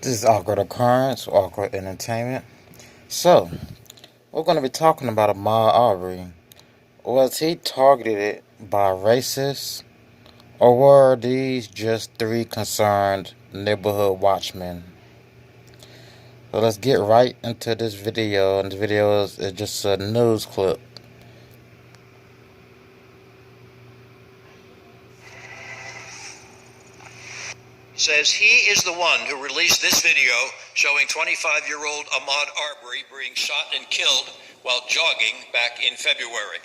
This is Awkward Occurrence, Awkward Entertainment. So, we're going to be talking about Ahmaud Arbery. Was he targeted by racists, or were these just three concerned neighborhood watchmen? So let's get right into this video, and this video is just a news clip. Says he is the one who released this video showing 25-year-old Ahmaud Arbery being shot and killed while jogging back in February.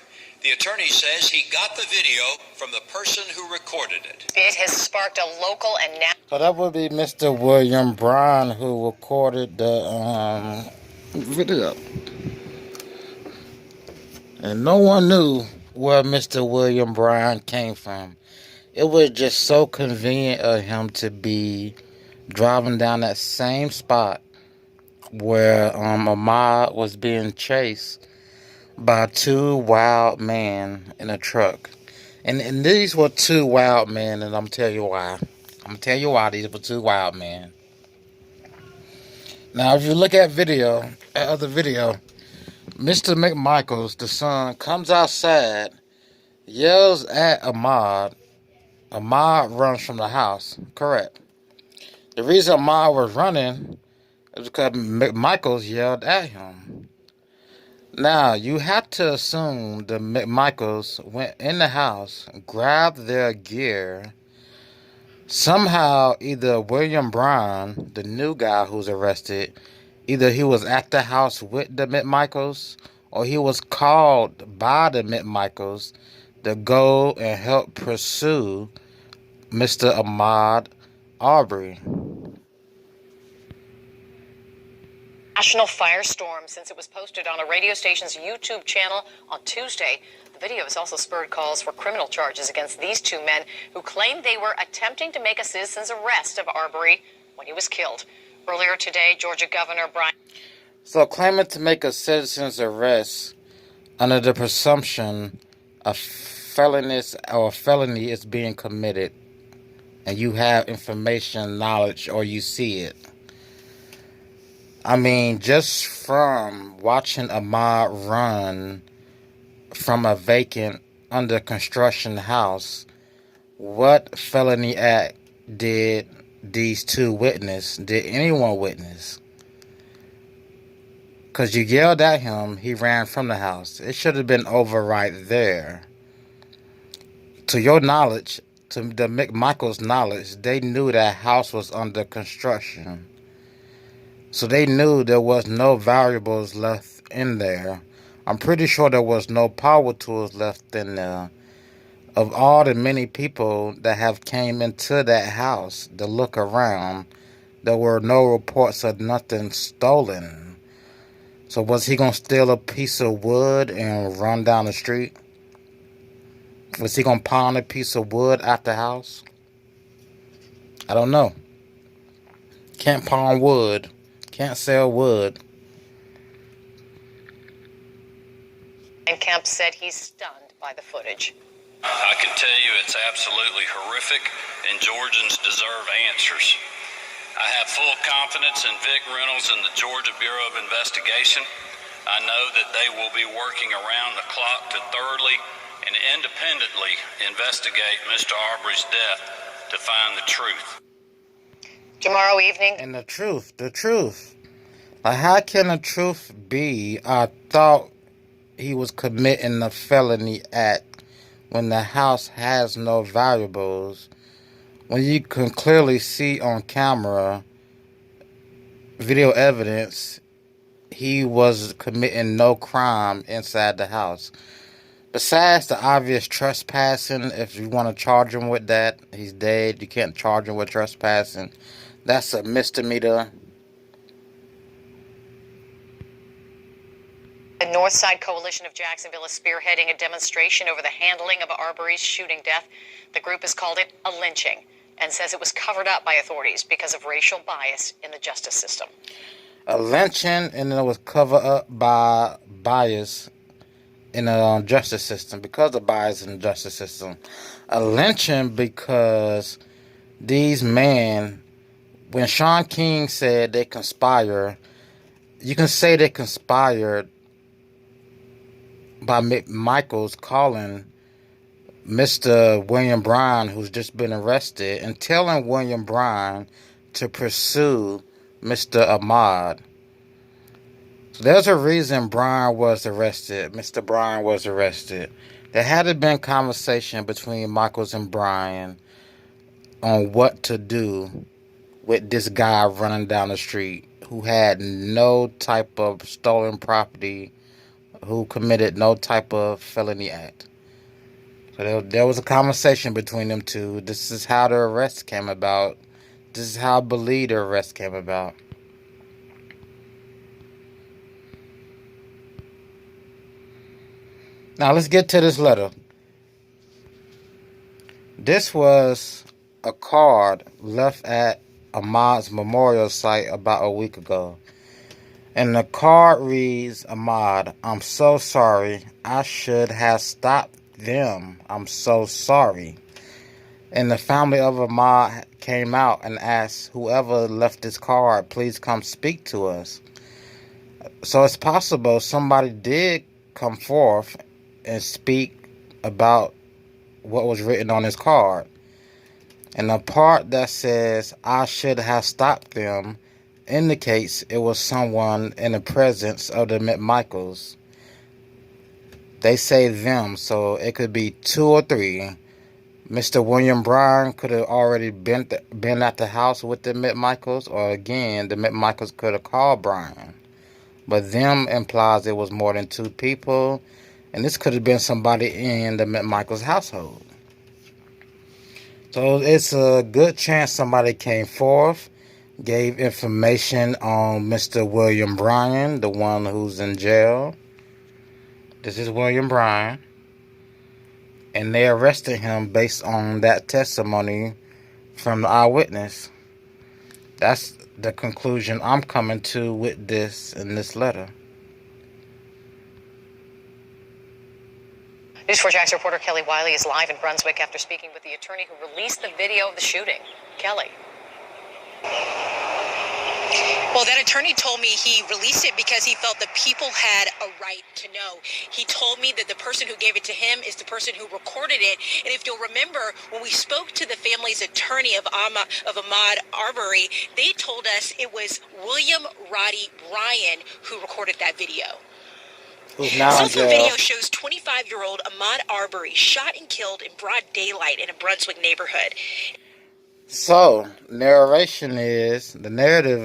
The attorney says he got the video from the person who recorded it. It has sparked a local and national... So that would be Mr. William Bryan who recorded the video. And no one knew where Mr. William Bryan came from. It was just so convenient of him to be driving down that same spot where Ahmaud was being chased by two wild men in a truck. And these were two wild men, and I'm tell you why. I'm going to tell you why these were two wild men. Now, if you look at other video, Mr. Mcmichaels, the son, comes outside, yells at Ahmaud. Ahmaud runs from the house. Correct. The reason Ahmaud was running is because Mcmichaels yelled at him. Now, you have to assume the Mcmichaels went in the house, grabbed their gear. Somehow, either William Bryan, the new guy who's arrested, either he was at the house with the Mcmichaels, or he was called by the Mcmichaels to go and help pursue Mr. Ahmaud Arbery. National firestorm since it was posted on a radio station's YouTube channel on Tuesday. The video has also spurred calls for criminal charges against these two men who claimed they were attempting to make a citizen's arrest of Arbery when he was killed. Earlier today, Georgia Governor Bryan... So claiming to make a citizen's arrest under the presumption a felony is being committed, and you have information, knowledge, or you see it. I mean, just from watching Ahmaud run from a vacant, under construction house, what felony act did these two witness? Did anyone witness? Because you yelled at him, he ran from the house. It should have been over right there. To your knowledge, to the Mcmichaels' knowledge, they knew that house was under construction. So they knew there was no valuables left in there. I'm pretty sure there was no power tools left in there. Of all the many people that have came into that house to look around, there were no reports of nothing stolen. So was he going to steal a piece of wood and run down the street? Was he going to pawn a piece of wood at the house? I don't know. Can't pawn wood. Can't sell wood. And Kemp said he's stunned by the footage. I can tell you it's absolutely horrific, and Georgians deserve answers. I have full confidence in Vic Reynolds and the Georgia Bureau of Investigation. I know that they will be working around the clock to thoroughly and independently investigate Mr. Arbery's death to find the truth. Tomorrow evening... And the truth. Like, how can the truth be? I thought he was committing a felony act when the house has no valuables. When you can clearly see on camera, video evidence, he was committing no crime inside the house. Besides the obvious trespassing, if you want to charge him with that, he's dead. You can't charge him with trespassing. That's a misdemeanor. The Northside Coalition of Jacksonville is spearheading a demonstration over the handling of Arbery's shooting death. The group has called it a lynching and says it was covered up by authorities because of racial bias in the justice system. A lynching, and it was covered up by bias in the justice system, because of bias in the justice system. A lynching because these men when Sean King said they conspire, you can say they conspired by Mcmichaels calling Mr. William Bryan, who's just been arrested, and telling William Bryan to pursue Mr. Ahmaud. So there's a reason Bryan was arrested. Mr. Bryan was arrested. There had to been conversation between Michaels and Bryan on what to do with this guy running down the street who had no type of stolen property, who committed no type of felony act. So there was a conversation between them two. This is how the arrest came about. This is how I believe the arrest came about. Now let's get to this letter. This was a card left at Ahmaud's memorial site about a week ago. And the card reads, Ahmaud, I'm so sorry. I should have stopped them. I'm so sorry. And the family of Ahmaud came out and asked whoever left this card, please come speak to us. So it's possible somebody did come forth and speak about what was written on this card. And the part that says, I should have stopped them, indicates it was someone in the presence of the Mcmichaels. They say them, so it could be two or three. Mr. William Bryan could have already been at the house with the Mcmichaels, or again, the Mcmichaels could have called Bryan. But them implies it was more than two people, and this could have been somebody in the Mcmichaels household. So it's a good chance somebody came forth, gave information on Mr. William Bryan, the one who's in jail. This is William Bryan. And they arrested him based on that testimony from the eyewitness. That's the conclusion I'm coming to with this in this letter. News4 Jax reporter Kelly Wiley is live in Brunswick after speaking with the attorney who released the video of the shooting. Kelly. Well, that attorney told me he released it because he felt the people had a right to know. He told me that the person who gave it to him is the person who recorded it. And if you'll remember, when we spoke to the family's attorney of Ahmaud Arbery, they told us it was William Roddy Bryan who recorded that video. Cell phone video shows 25-year-old Ahmaud Arbery shot and killed in broad daylight in a Brunswick neighborhood. So, the narrative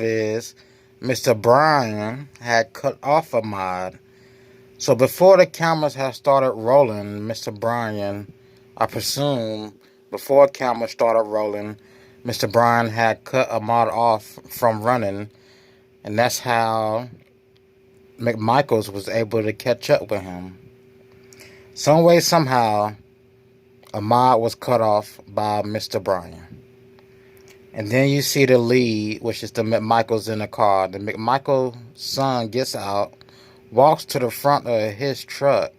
is Mr. Bryan had cut off Ahmaud. So before the cameras had started rolling, Mr. Bryan, I presume, before cameras started rolling, Mr. Bryan had cut Ahmaud off from running, and that's how Mcmichaels was able to catch up with him. Some way, somehow, Ahmaud was cut off by Mr. Bryan. And then you see the lead, which is the Mcmichaels in the car. The Mcmichael son gets out, walks to the front of his truck,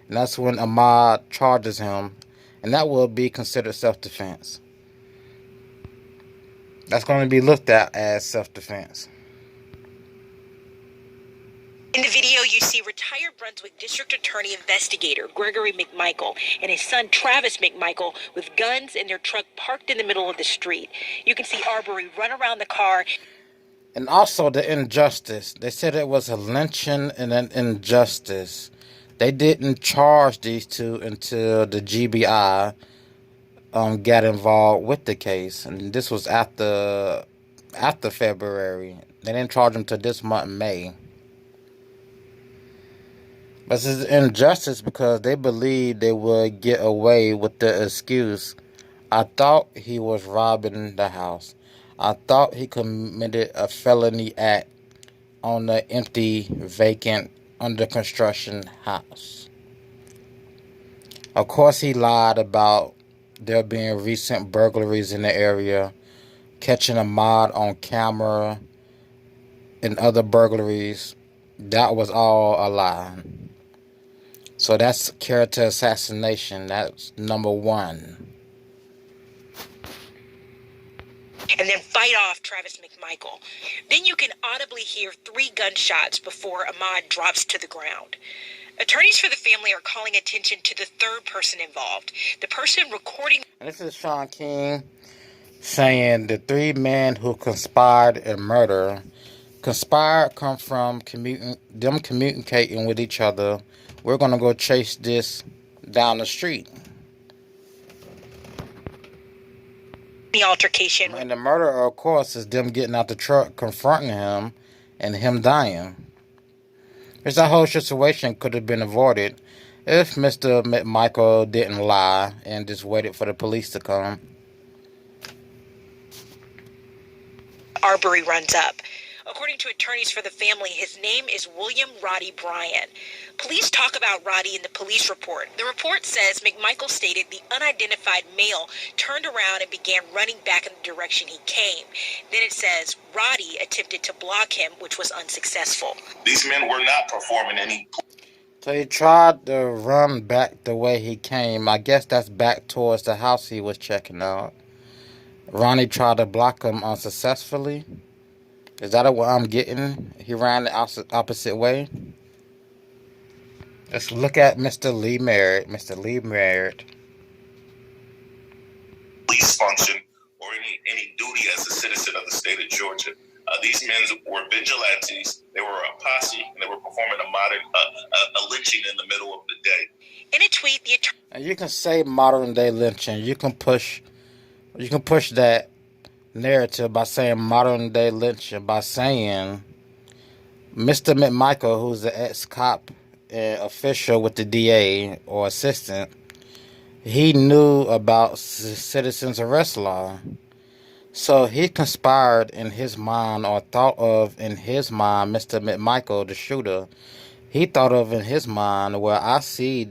and that's when Ahmaud charges him, and that will be considered self-defense. That's going to be looked at as self-defense. In the video, you see retired Brunswick District Attorney investigator Gregory Mcmichael and his son Travis Mcmichael with guns in their truck parked in the middle of the street. You can see Arbery run around the car. And also the injustice. They said it was a lynching and an injustice. They didn't charge these two until the GBI got involved with the case. And this was after February. They didn't charge them till this month, May. But this is injustice because they believed they would get away with the excuse, I thought he was robbing the house. I thought he committed a felony act on the empty, vacant, under construction house. Of course, he lied about there being recent burglaries in the area, catching Ahmaud on camera, and other burglaries. That was all a lie. So that's character assassination. That's number one. and then fight off Travis McMichael. Then you can audibly hear 3 gunshots before Ahmaud drops to the ground. Attorneys for the family are calling attention to the third person involved, the person recording. And this is Sean King saying the 3 men who conspired in murder. Conspired come from them communicating with each other. We're going to go chase this down the street. The altercation. And the murder, of course, is them getting out the truck, confronting him, and him dying. Because that whole situation could have been avoided if Mr. Mcmichael didn't lie and just waited for the police to come. Arbery runs up. According to attorneys for the family, his name is William Roddy Bryan. Police talk about Roddy in the police report. The report says McMichael stated the unidentified male turned around and began running back in the direction he came. Then it says Roddy attempted to block him, which was unsuccessful. These men were not performing any. So he tried to run back the way he came. I guess that's back towards the house he was checking out. Ronnie tried to block him unsuccessfully. Is that what I'm getting? He ran the opposite way. Let's look at Mr. Lee Merritt. Mr. Lee Merritt. Police function or any duty as a citizen of the state of Georgia. These men were vigilantes. They were a posse, and they were performing a lynching in the middle of the day. In a tweet, the attorney. And you can say modern day lynching. You can push that narrative by saying modern day lynching, by saying Mr. Mcmichael, who's the ex-cop and official with the DA or assistant, he knew about citizens arrest law. So he conspired in his mind, or thought of in his mind, Mr. Mcmichael, the shooter. He thought of in his mind, where I see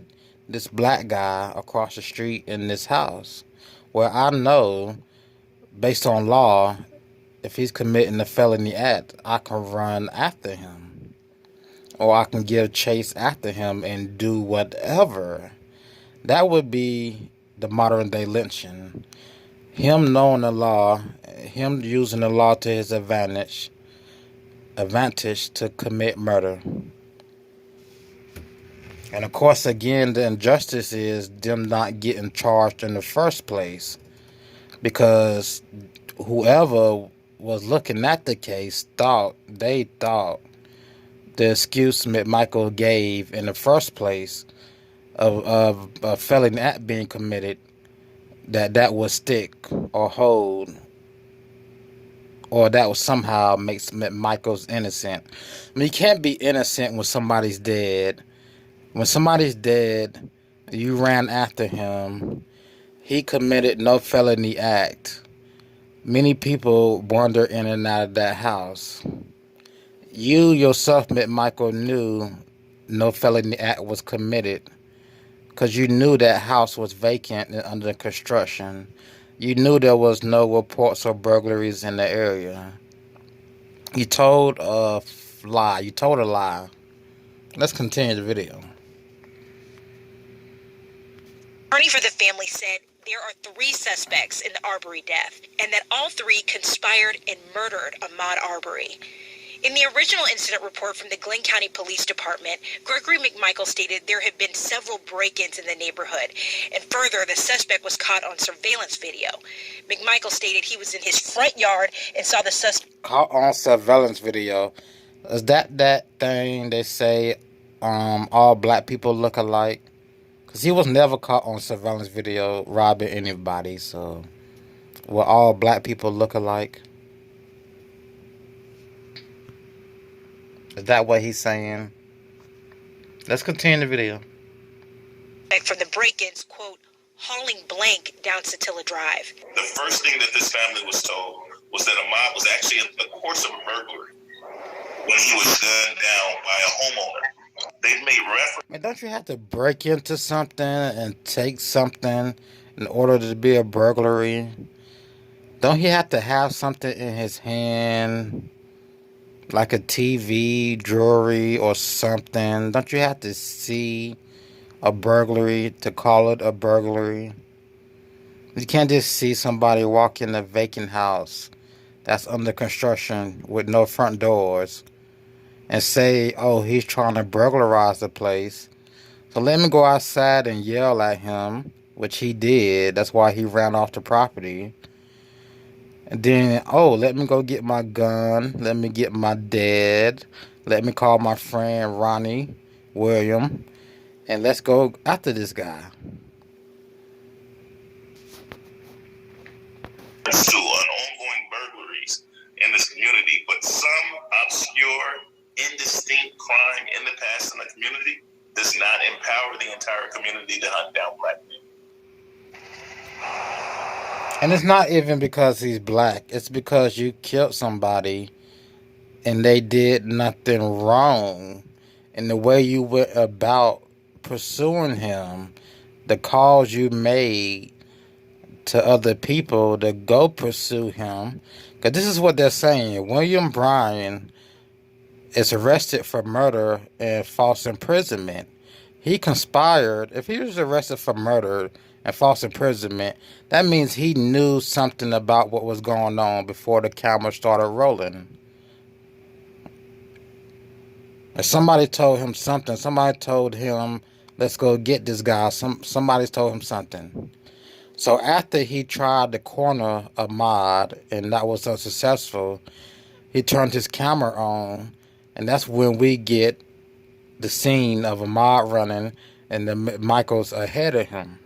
this black guy across the street in this house, where I know, based on law, if he's committing a felony act, I can run after him. Or I can give chase after him and do whatever. That would be the modern day lynching. Him knowing the law, him using the law to his advantage to commit murder. And of course, again, the injustice is them not getting charged in the first place. Because whoever was looking at the case thought the excuse McMichael gave in the first place of a felony act being committed, that would stick or hold, or that would somehow make McMichael's innocent. I mean, you can't be innocent when somebody's dead. When somebody's dead, you ran after him. He committed no felony act. Many people wander in and out of that house. You yourself, McMichael, knew no felony act was committed because you knew that house was vacant and under construction. You knew there was no reports of burglaries in the area. You told a lie. You told a lie. Let's continue the video. Attorney for the family said there are 3 suspects in the Arbery death, and that all 3 conspired and murdered Ahmaud Arbery. In the original incident report from the Glenn County Police Department, Gregory Mcmichael stated there had been several break-ins in the neighborhood, and further, the suspect was caught on surveillance video. Mcmichael stated he was in his front yard and saw the suspect. Caught on surveillance video. Is that thing they say all black people look alike? Because he was never caught on surveillance video robbing anybody, so will all black people look alike? Is that what he's saying? Let's continue the video. From the break-ins, quote, hauling blank down Satilla Drive. The first thing that this family was told was that Ahmaud was actually in the course of a burglary when he was gunned down by a homeowner. They've made reference. Man, don't you have to break into something and take something in order to be a burglary? Don't he have to have something in his hand? Like a TV, jewelry, or something? Don't you have to see a burglary to call it a burglary? You can't just see somebody walk in a vacant house that's under construction with no front doors and say, oh, he's trying to burglarize the place. So let me go outside and yell at him, which he did. That's why he ran off the property. And then, oh, let me go get my gun. Let me get my dad. Let me call my friend Ronnie William. And let's go after this guy. To ongoing burglaries in this community, but some obscure, indistinct crime in the past in the community does not empower the entire community to hunt down black men. And it's not even because he's black. It's because you killed somebody and they did nothing wrong. And the way you went about pursuing him, the calls you made to other people to go pursue him. Because this is what they're saying. William Bryan is arrested for murder and false imprisonment. He conspired. If he was arrested for murder and false imprisonment, that means he knew something about what was going on before the camera started rolling. If somebody told him something, somebody told him, let's go get this guy. Somebody told him something. So after he tried to corner Ahmaud and that was unsuccessful, he turned his camera on, and that's when we get the scene of Ahmaud running and the Mcmichaels ahead of him.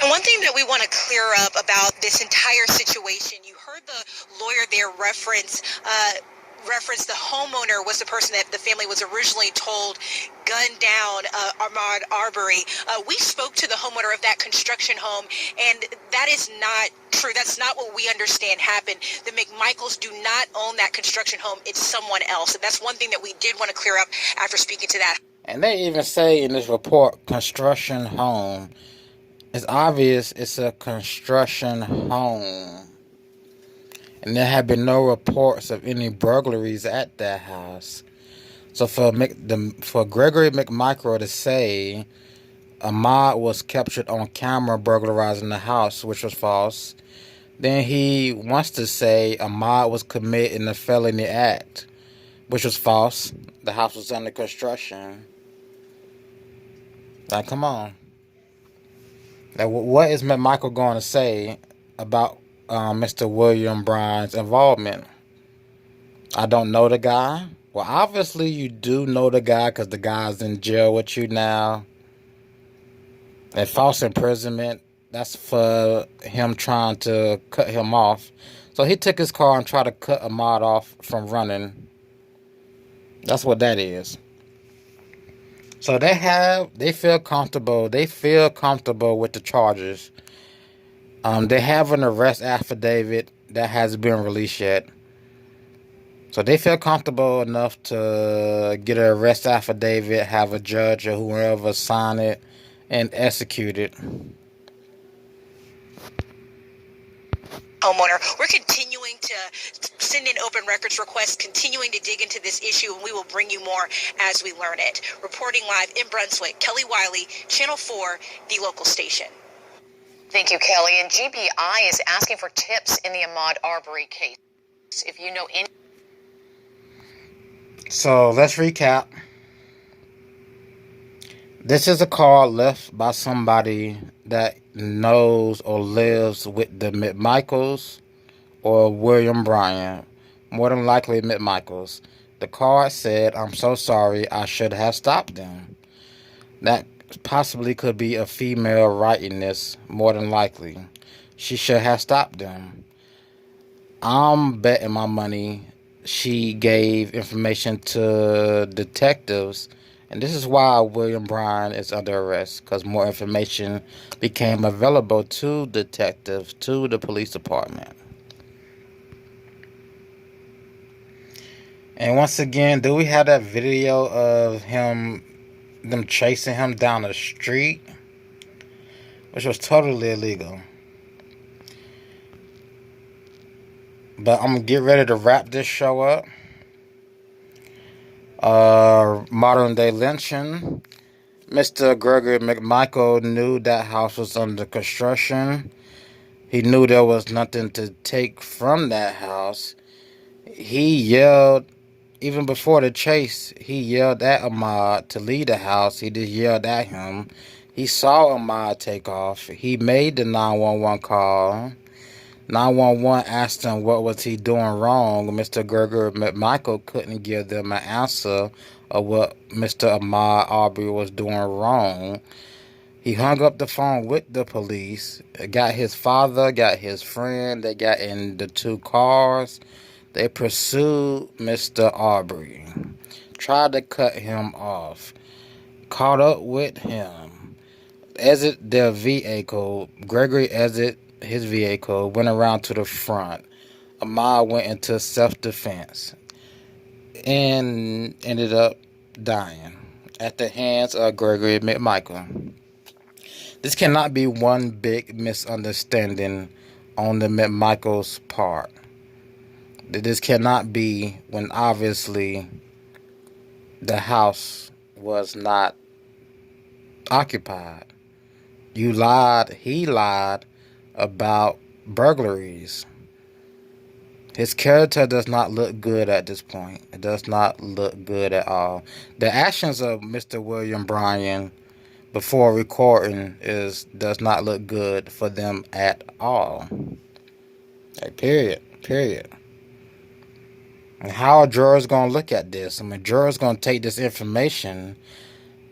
And one thing that we want to clear up about this entire situation, you heard the lawyer there reference the homeowner was the person that the family was originally told gunned down Ahmaud Arbery. We spoke to the homeowner of that construction home, and that is not true. That's not what we understand happened. The Mcmichaels do not own that construction home. It's someone else. And that's one thing that we did want to clear up after speaking to that. And they even say in this report, construction home. It's obvious it's a construction home. And there have been no reports of any burglaries at that house. So for Gregory Mcmichael to say Ahmaud was captured on camera burglarizing the house, which was false, then he wants to say Ahmaud was committing a felony act, which was false. The house was under construction. Like, come on. Now, what is Mcmichael going to say about Mr. William Bryan's involvement? I don't know the guy. Well, obviously you do know the guy because the guy's in jail with you now. And false imprisonment, that's for him trying to cut him off. So he took his car and tried to cut Ahmaud off from running. That's what that is. So they feel comfortable. They feel comfortable with the charges. They have an arrest affidavit that hasn't been released yet. So they feel comfortable enough to get an arrest affidavit, have a judge or whoever sign it, and execute it. Homeowner. We're continuing to send in open records requests, continuing to dig into this issue, and we will bring you more as we learn it. Reporting live in Brunswick, Kelly Wiley, Channel 4, the local station. Thank you, Kelly. And GBI is asking for tips in the Ahmaud Arbery case. If you know any... So let's recap. This is a call left by somebody that knows or lives with the Mcmichaels or William Bryan. More than likely Mcmichaels. The card said, I'm so sorry, I should have stopped them. That possibly could be a female writing this, more than likely. She should have stopped them. I'm betting my money she gave information to detectives, and this is why William Bryan is under arrest, because more information became available to detectives, to the police department. And once again, do we have that video of them chasing him down the street, which was totally illegal? But I'm going to get ready to wrap this show up. Modern day lynching. Mr. Gregory Mcmichael knew that house was under construction. He knew there was nothing to take from that house. He yelled, even before the chase, he yelled at Ahmaud to leave the house. He just yelled at him. He saw Ahmaud take off. He made the 911 call. 911 asked him what was he doing wrong. Mr. Gregory Mcmichael couldn't give them an answer of what Mr. Ahmaud Arbery was doing wrong. He hung up the phone with the police, got his father, got his friend, they got in the two cars. They pursued Mr. Arbery, tried to cut him off, caught up with him, exit their vehicle. Gregory exit his vehicle, went around to the front. Ahmaud went into self-defense and ended up dying at the hands of Gregory Mcmichael. This cannot be one big misunderstanding on the Mcmichaels' part. This cannot be when obviously the house was not occupied. You lied, he lied about burglaries. His character does not look good at this point. It does not look good at all. The actions of Mr. William Bryan before recording does not look good for them at all. Like, period. And how are jurors going to look at this? I mean, jurors going to take this information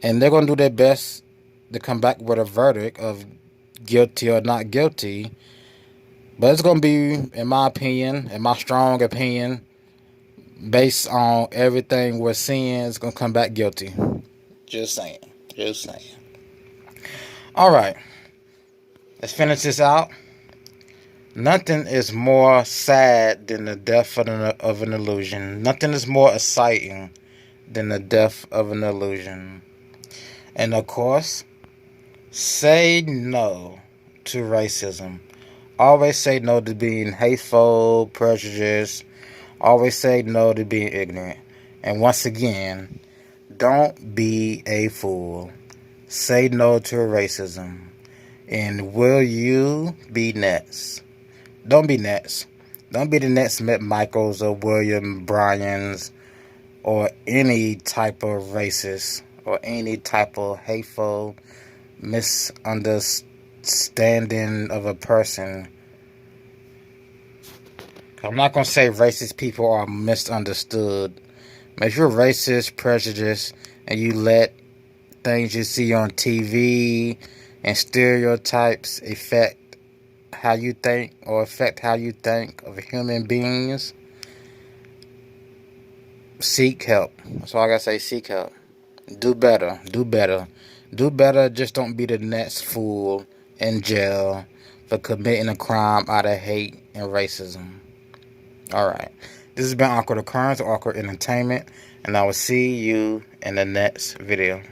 and they're going to do their best to come back with a verdict of guilty or not guilty. But it's going to be, in my opinion, in my strong opinion, based on everything we're seeing, it's going to come back guilty. Just saying. All right. Let's finish this out. Nothing is more sad than the death of an illusion. Nothing is more exciting than the death of an illusion. And of course, say no to racism. Always say no to being hateful, prejudiced. Always say no to being ignorant. And once again, don't be a fool. Say no to racism. And will you be next? Don't be next. Don't be the next Mcmichaels or William Bryans or any type of racist or any type of hateful misunderstanding of a person. I'm not going to say racist people are misunderstood. But if you're racist, prejudiced, and you let things you see on TV and stereotypes affect how you think or affect how you think of human beings, seek help. That's all I got to say, seek help. Do better. Just don't be the next fool in jail for committing a crime out of hate and racism. Alright. This has been Awkward Occurrence, Awkward Entertainment, and I will see you in the next video.